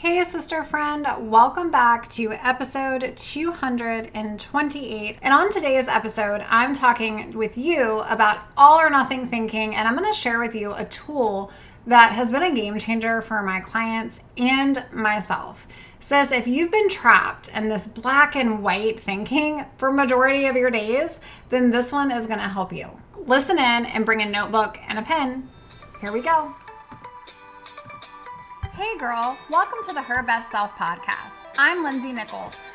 Hey sister friend, welcome back to episode 228. And on today's episode, I'm talking with you about all or nothing thinking, and I'm going to share with you a tool that has been a game changer for my clients and myself. Sis, if you've been trapped in this black and white thinking for majority of your days, then this one is going to help you. Listen in and bring a notebook and a pen. Here we go. Hey girl, welcome to the Her Best Self podcast. I'm Lindsey,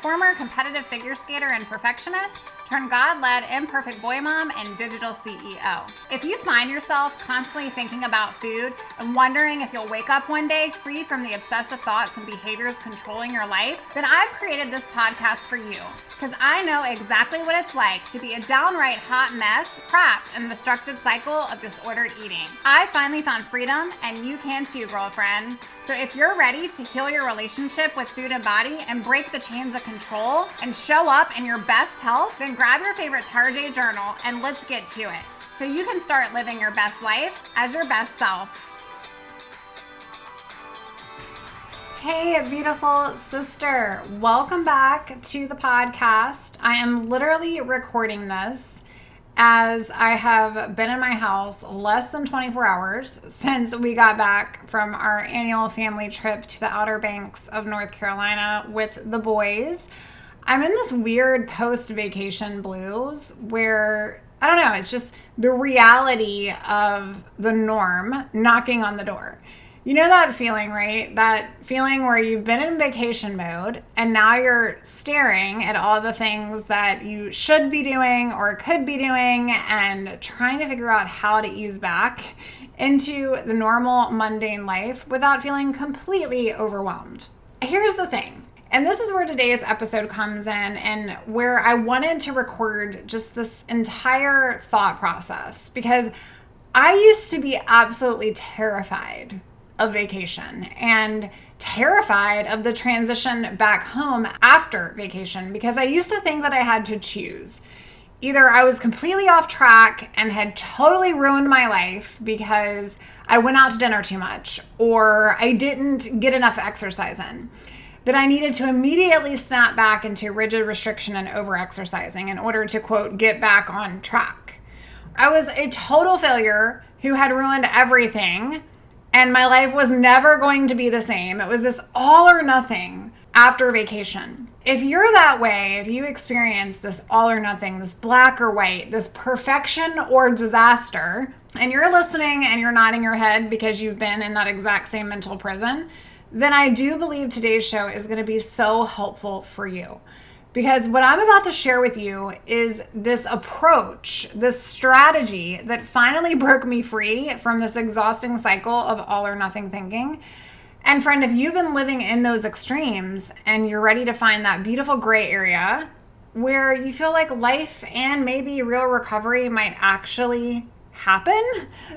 former competitive figure skater and perfectionist, turned God-led imperfect boy mom and digital CEO. If you find yourself constantly thinking about food and wondering if you'll wake up one day free from the obsessive thoughts and behaviors controlling your life, then I've created this podcast for you. Because I know exactly what it's like to be a downright hot mess, trapped in a destructive cycle of disordered eating. I finally found freedom, and you can too, girlfriend. So if you're ready to heal your relationship with food and body and break the chains of control and show up in your best health, then grab your favorite Tarjay journal and let's get to it. So you can start living your best life as your best self. Hey, beautiful sister. Welcome back to the podcast. I am literally recording this as I have been in my house less than 24 hours since we got back from our annual family trip to the Outer Banks of North Carolina with the boys. I'm in this weird post-vacation blues where, I don't know, it's just the reality of the norm knocking on the door. You know that feeling, right? That feeling where you've been in vacation mode and now you're staring at all the things that you should be doing or could be doing and trying to figure out how to ease back into the normal mundane life without feeling completely overwhelmed. Here's the thing, and this is where today's episode comes in and where I wanted to record just this entire thought process, because I used to be absolutely terrified of vacation and terrified of the transition back home after vacation, because I used to think that I had to choose. Either I was completely off track and had totally ruined my life because I went out to dinner too much, or I didn't get enough exercise in, that I needed to immediately snap back into rigid restriction and over-exercising in order to, quote, get back on track. I was a total failure who had ruined everything, and my life was never going to be the same. It was this all or nothing after vacation. If you're that way, if you experience this all or nothing, this black or white, this perfection or disaster, and you're listening and you're nodding your head because you've been in that exact same mental prison, then I do believe today's show is going to be so helpful for you. Because what I'm about to share with you is this approach, this strategy that finally broke me free from this exhausting cycle of all or nothing thinking. And friend, if you've been living in those extremes and you're ready to find that beautiful gray area where you feel like life and maybe real recovery might actually happen,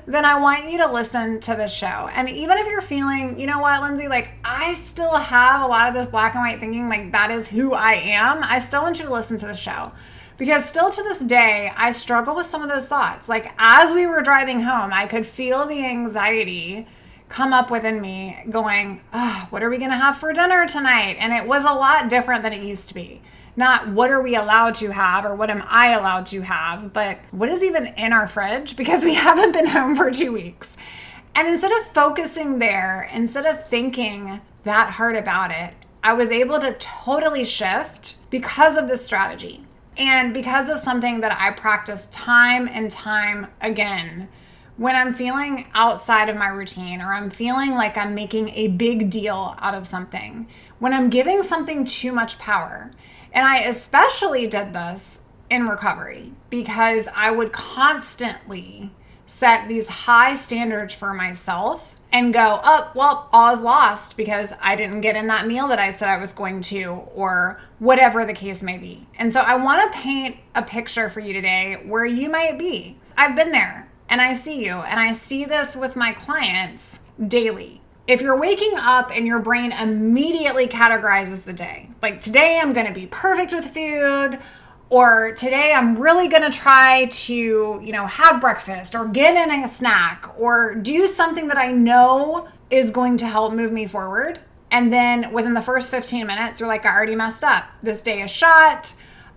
then I want you to listen to the show. And even if you're feeling, you know what, Lindsey, like I still have a lot of this black and white thinking, like that is who I am, I still want you to listen to the show. Because still to this day, I struggle with some of those thoughts. Like as we were driving home, I could feel the anxiety come up within me going, what are we gonna have for dinner tonight? And it was a lot different than it used to be. Not what are we allowed to have or what am I allowed to have, but what is even in our fridge, because we haven't been home for 2 weeks. And instead of focusing there, instead of thinking that hard about it, I was able to totally shift because of this strategy and because of something that I practice time and time again. When I'm feeling outside of my routine, or I'm feeling like I'm making a big deal out of something, when I'm giving something too much power. And I especially did this in recovery because I would constantly set these high standards for myself and go, oh, well, all is lost because I didn't get in that meal that I said I was going to, or whatever the case may be. And so I want to paint a picture for you today where you might be. I've been there and I see you, and I see this with my clients daily. If you're waking up and your brain immediately categorizes the day, like today I'm going to be perfect with food, or today I'm really going to try to, have breakfast or get in a snack or do something that I know is going to help move me forward. And then within the first 15 minutes, you're like, I already messed up. This day is shot.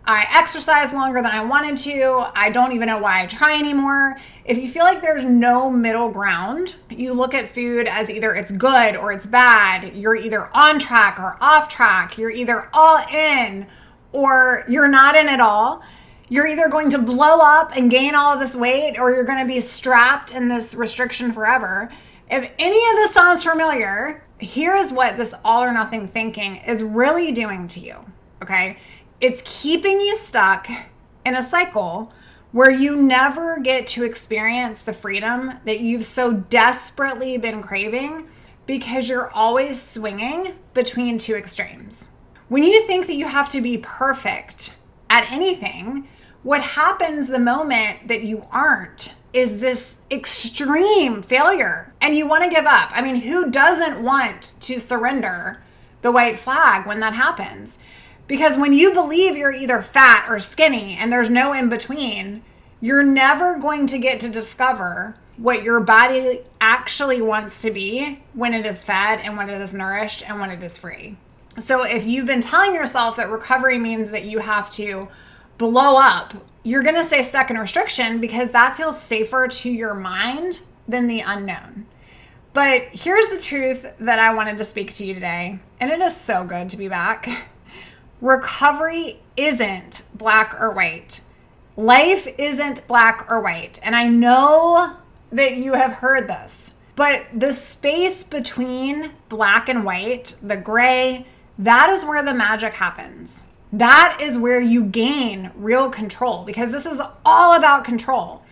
I exercised longer than I wanted to. I don't even know why I try anymore. If you feel like there's no middle ground, you look at food as either it's good or it's bad. You're either on track or off track. You're either all in or you're not in at all. You're either going to blow up and gain all of this weight or you're going to be strapped in this restriction forever. If any of this sounds familiar, here is what this all or nothing thinking is really doing to you, okay? It's keeping you stuck in a cycle where you never get to experience the freedom that you've so desperately been craving because you're always swinging between two extremes. When you think that you have to be perfect at anything, what happens the moment that you aren't is this extreme failure and you want to give up. I mean, who doesn't want to surrender the white flag when that happens? Because when you believe you're either fat or skinny and there's no in between, you're never going to get to discover what your body actually wants to be when it is fed and when it is nourished and when it is free. So if you've been telling yourself that recovery means that you have to blow up, you're going to stay stuck in restriction because that feels safer to your mind than the unknown. But here's the truth that I wanted to speak to you today, and it is so good to be back. Recovery isn't black or white. Life isn't black or white. And I know that you have heard this, but the space between black and white, the gray, that is where the magic happens. That is where you gain real control because this is all about control.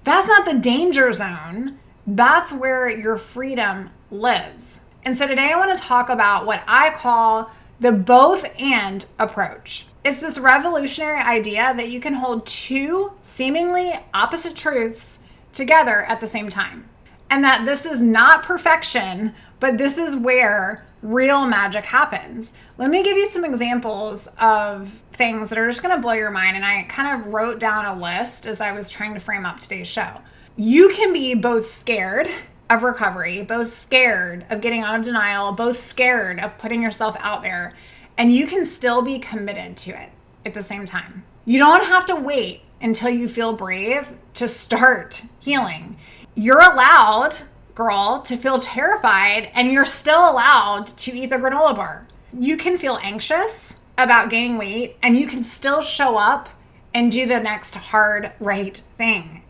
That's not the danger zone. That's where your freedom lives. And so today I want to talk about what I call the both and approach. It's this revolutionary idea that you can hold two seemingly opposite truths together at the same time. And that this is not perfection, but this is where real magic happens. Let me give you some examples of things that are just going to blow your mind. And I kind of wrote down a list as I was trying to frame up today's show. You can be both scared of recovery, both scared of getting out of denial, both scared of putting yourself out there, and you can still be committed to it at the same time. You don't have to wait until you feel brave to start healing. You're allowed, girl, to feel terrified, and you're still allowed to eat the granola bar. You can feel anxious about gaining weight, and you can still show up and do the next hard, right thing.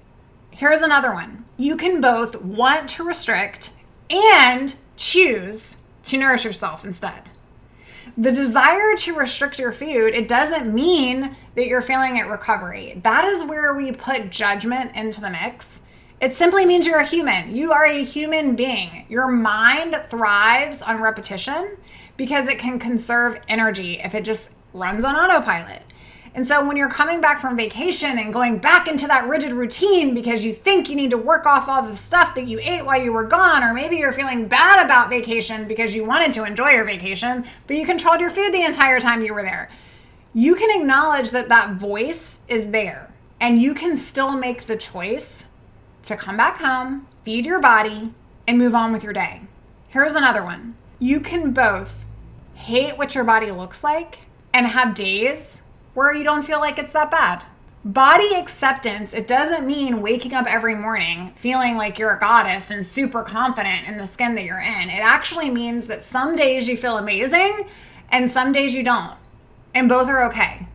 Here's another one. You can both want to restrict and choose to nourish yourself instead. The desire to restrict your food, it doesn't mean that you're failing at recovery. That is where we put judgment into the mix. It simply means you're a human. You are a human being. Your mind thrives on repetition because it can conserve energy if it just runs on autopilot. And so when you're coming back from vacation and going back into that rigid routine because you think you need to work off all the stuff that you ate while you were gone, or maybe you're feeling bad about vacation because you wanted to enjoy your vacation, but you controlled your food the entire time you were there, you can acknowledge that that voice is there and you can still make the choice to come back home, feed your body, and move on with your day. Here's another one. You can both hate what your body looks like and have days where you don't feel like it's that bad. Body acceptance, it doesn't mean waking up every morning feeling like you're a goddess and super confident in the skin that you're in. It actually means that some days you feel amazing and some days you don't. And both are okay.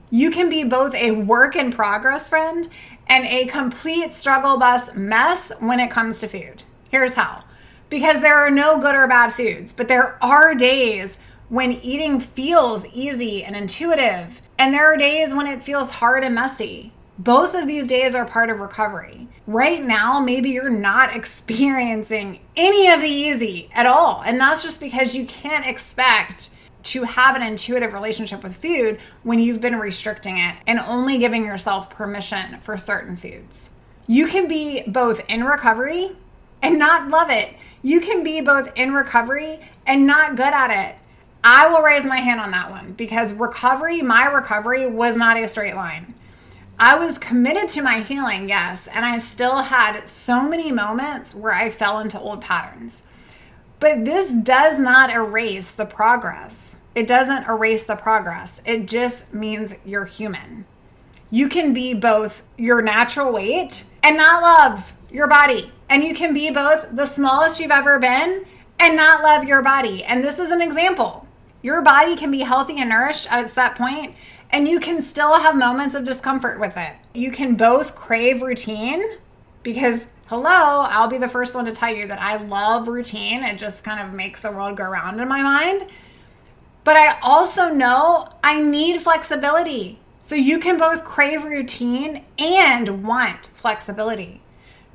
You can be both a work in progress, friend, and a complete struggle bus mess when it comes to food. Here's how. Because there are no good or bad foods, but there are days when eating feels easy and intuitive, and there are days when it feels hard and messy. Both of these days are part of recovery. Right now, maybe you're not experiencing any of the easy at all, and that's just because you can't expect to have an intuitive relationship with food when you've been restricting it and only giving yourself permission for certain foods. You can be both in recovery and not love it. You can be both in recovery and not good at it. I will raise my hand on that one because my recovery was not a straight line. I was committed to my healing, yes, and I still had so many moments where I fell into old patterns. But this does not erase the progress. It doesn't erase the progress. It just means you're human. You can be both your natural weight and not love your body. And you can be both the smallest you've ever been and not love your body. And this is an example. Your body can be healthy and nourished at its set point, and you can still have moments of discomfort with it. You can both crave routine because, hello, I'll be the first one to tell you that I love routine. It just kind of makes the world go round in my mind. But I also know I need flexibility. So you can both crave routine and want flexibility.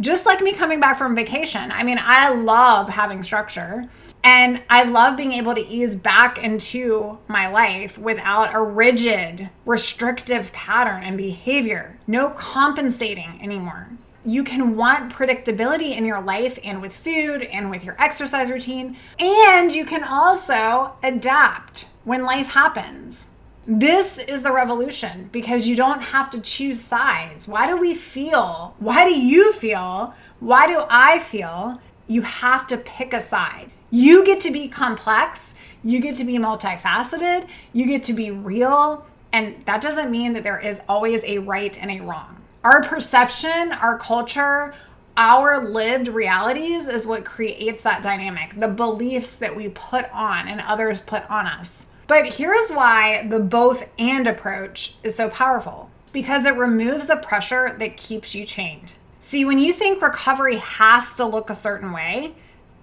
Just like me coming back from vacation. I mean, I love having structure and I love being able to ease back into my life without a rigid, restrictive pattern and behavior. No compensating anymore. You can want predictability in your life and with food and with your exercise routine. And you can also adapt when life happens. This is the revolution because you don't have to choose sides. Why do we feel? Why do you feel? Why do I feel? You have to pick a side. You get to be complex. You get to be multifaceted. You get to be real. And that doesn't mean that there is always a right and a wrong. Our perception, our culture, our lived realities is what creates that dynamic. The beliefs that we put on and others put on us. But here's why the both and approach is so powerful, because it removes the pressure that keeps you chained. See, when you think recovery has to look a certain way,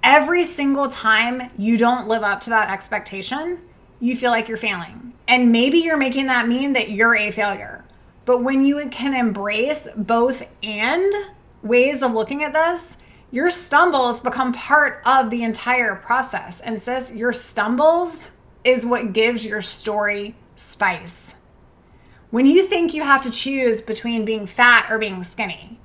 every single time you don't live up to that expectation, you feel like you're failing. And maybe you're making that mean that you're a failure. But when you can embrace both and ways of looking at this, your stumbles become part of the entire process. And sis, your stumbles is what gives your story spice. When you think you have to choose between being fat or being skinny,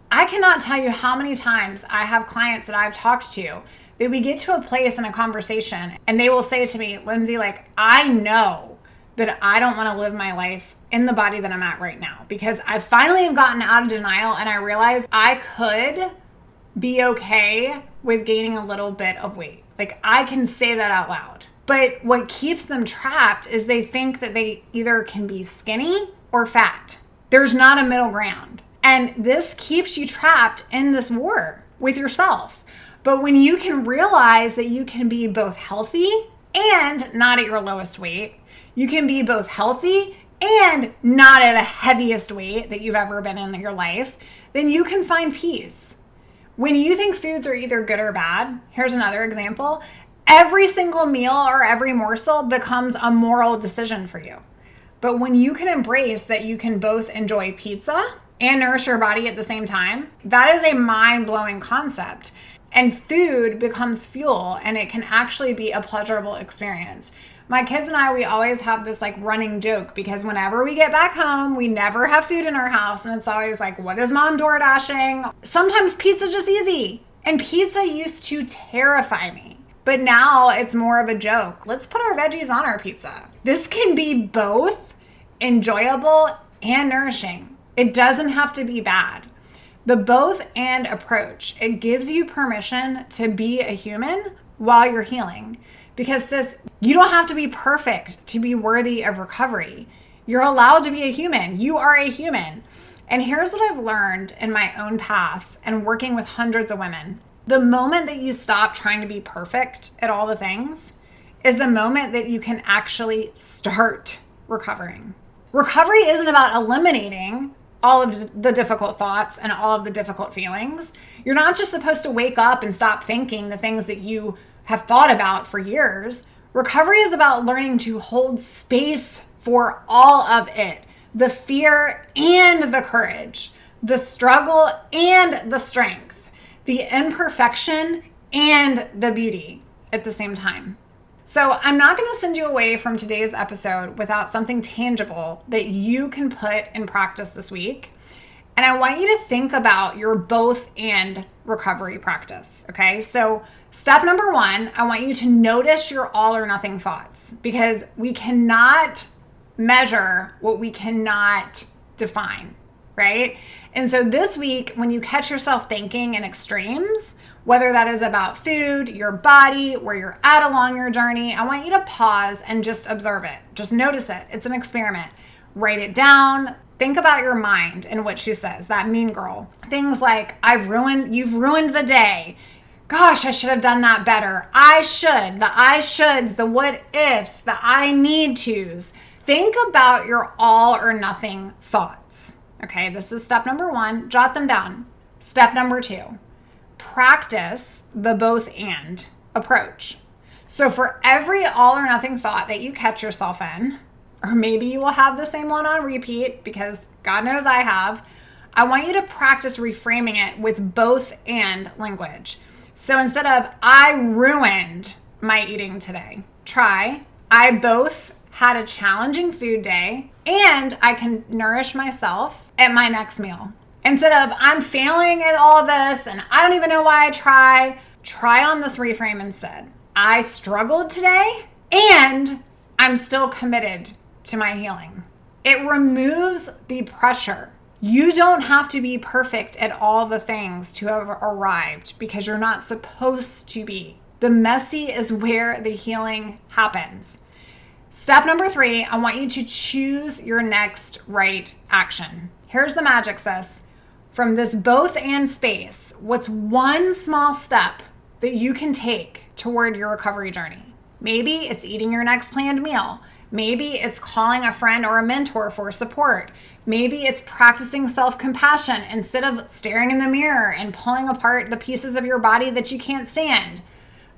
I cannot tell you how many times I have clients that I've talked to that we get to a place in a conversation and they will say to me, Lindsey, like, I know that I don't want to live my life in the body that I'm at right now because I finally have gotten out of denial and I realized I could be okay with gaining a little bit of weight. Like, I can say that out loud. But what keeps them trapped is they think that they either can be skinny or fat. There's not a middle ground. And this keeps you trapped in this war with yourself. But when you can realize that you can be both healthy and not at your lowest weight, you can be both healthy and not at a heaviest weight that you've ever been in your life, then you can find peace. When you think foods are either good or bad, here's another example. Every single meal or every morsel becomes a moral decision for you. But when you can embrace that you can both enjoy pizza and nourish your body at the same time, that is a mind-blowing concept. And food becomes fuel and it can actually be a pleasurable experience. My kids and I, we always have this like running joke because whenever we get back home, we never have food in our house. And it's always like, what is mom door dashing? Sometimes pizza's just easy. And pizza used to terrify me. But now it's more of a joke. Let's put our veggies on our pizza. This can be both enjoyable and nourishing. It doesn't have to be bad. The both and approach, it gives you permission to be a human while you're healing. Because sis, you don't have to be perfect to be worthy of recovery. You're allowed to be a human. You are a human. And here's what I've learned in my own path and working with hundreds of women. The moment that you stop trying to be perfect at all the things is the moment that you can actually start recovering. Recovery isn't about eliminating all of the difficult thoughts and all of the difficult feelings. You're not just supposed to wake up and stop thinking the things that you have thought about for years. Recovery is about learning to hold space for all of it. The fear and the courage, the struggle and the strength, the imperfection and the beauty at the same time. So I'm not going to send you away from today's episode without something tangible that you can put in practice this week. And I want you to think about your both and recovery practice. Okay. So step number one, I want you to notice your all or nothing thoughts because we cannot measure what we cannot define. Right. And so this week, when you catch yourself thinking in extremes, Whether that is about food, your body, where you're at along your journey, I want you to pause and just observe it. Just notice it. It's an experiment. Write it down. Think about your mind and what she says, that mean girl. Things like, you've ruined the day. Gosh, I should have done that better. I should, the I shoulds, the what ifs, the I need tos. Think about your all or nothing thoughts. Okay, this is step number 1. Jot them down. Step number 2, practice the both and approach. So for every all or nothing thought that you catch yourself in, or maybe you will have the same one on repeat because God knows I have, I want you to practice reframing it with both and language. So instead of I ruined my eating today, try I both had a challenging food day and I can nourish myself at my next meal. Instead of I'm failing at all this and I don't even know why I try on this reframe instead. I struggled today and I'm still committed to my healing. It removes the pressure. You don't have to be perfect at all the things to have arrived because you're not supposed to be. The messy is where the healing happens. Step number 3, I want you to choose your next right action. Here's the magic, sis. From this both and space, what's one small step that you can take toward your recovery journey? Maybe it's eating your next planned meal. Maybe it's calling a friend or a mentor for support. Maybe it's practicing self-compassion instead of staring in the mirror and pulling apart the pieces of your body that you can't stand.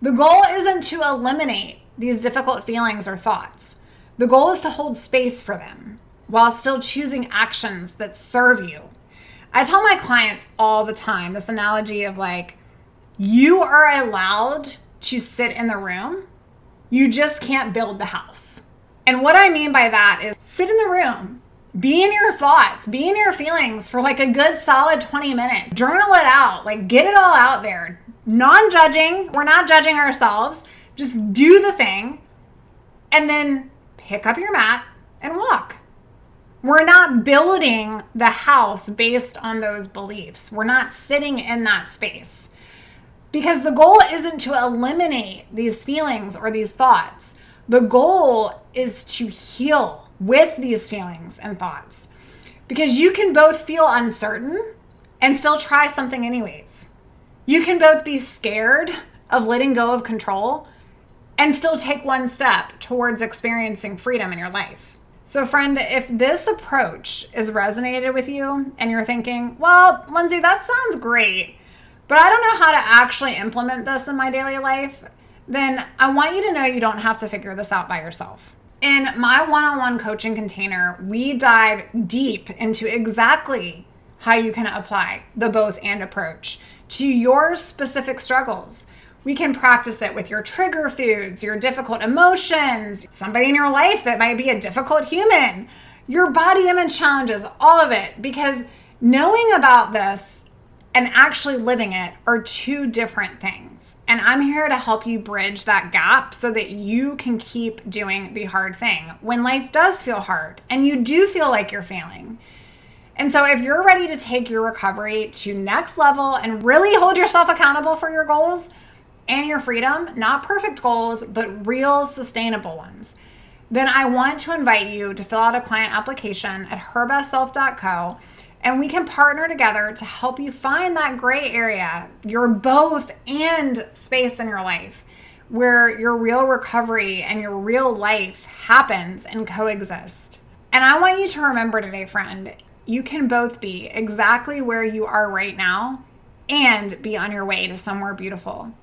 The goal isn't to eliminate these difficult feelings or thoughts. The goal is to hold space for them while still choosing actions that serve you. I tell my clients all the time this analogy of like, you are allowed to sit in the room. You just can't build the house. And what I mean by that is sit in the room, be in your thoughts, be in your feelings for like a good solid 20 minutes. Journal it out, like get it all out there. Non-judging, we're not judging ourselves. Just do the thing and then pick up your mat and walk. We're not building the house based on those beliefs. We're not sitting in that space because the goal isn't to eliminate these feelings or these thoughts. The goal is to heal with these feelings and thoughts because you can both feel uncertain and still try something anyways. You can both be scared of letting go of control and still take one step towards experiencing freedom in your life. So friend, if this approach is resonated with you and you're thinking, well, Lindsey, that sounds great, but I don't know how to actually implement this in my daily life, then I want you to know you don't have to figure this out by yourself. In my one-on-one coaching container, we dive deep into exactly how you can apply the both and approach to your specific struggles. We can practice it with your trigger foods, your difficult emotions, somebody in your life that might be a difficult human, your body image challenges, all of it, because knowing about this and actually living it are two different things. And I'm here to help you bridge that gap so that you can keep doing the hard thing when life does feel hard and you do feel like you're failing. And so if you're ready to take your recovery to next level and really hold yourself accountable for your goals and your freedom, not perfect goals, but real sustainable ones, then I want to invite you to fill out a client application at herbestself.co. And we can partner together to help you find that gray area, your both and space in your life, where your real recovery and your real life happens and coexist. And I want you to remember today, friend, you can both be exactly where you are right now and be on your way to somewhere beautiful.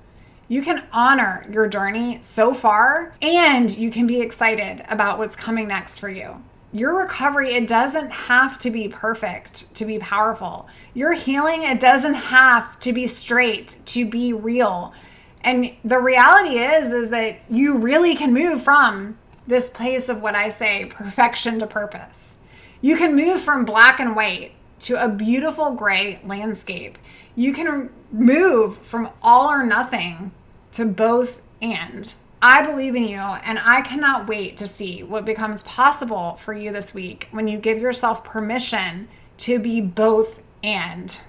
You can honor your journey so far and you can be excited about what's coming next for you. Your recovery, it doesn't have to be perfect to be powerful. Your healing, it doesn't have to be straight to be real. And the reality is that you really can move from this place of what I say, perfection to purpose. You can move from black and white to a beautiful gray landscape. You can move from all or nothing to both and. I believe in you, and I cannot wait to see what becomes possible for you this week when you give yourself permission to be both and,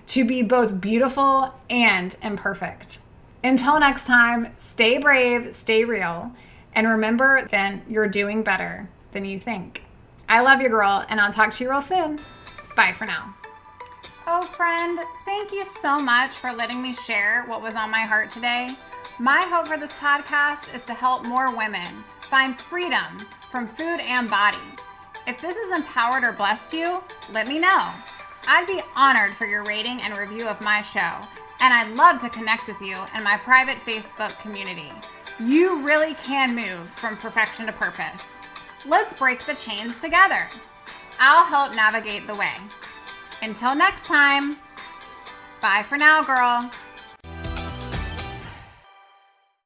to be both beautiful and imperfect. Until next time, stay brave, stay real, and remember that you're doing better than you think. I love you, girl, and I'll talk to you real soon. Bye for now. Oh, friend, thank you so much for letting me share what was on my heart today. My hope for this podcast is to help more women find freedom from food and body. If this has empowered or blessed you, let me know. I'd be honored for your rating and review of my show, and I'd love to connect with you in my private Facebook community. You really can move from perfection to purpose. Let's break the chains together. I'll help navigate the way. Until next time, bye for now, girl.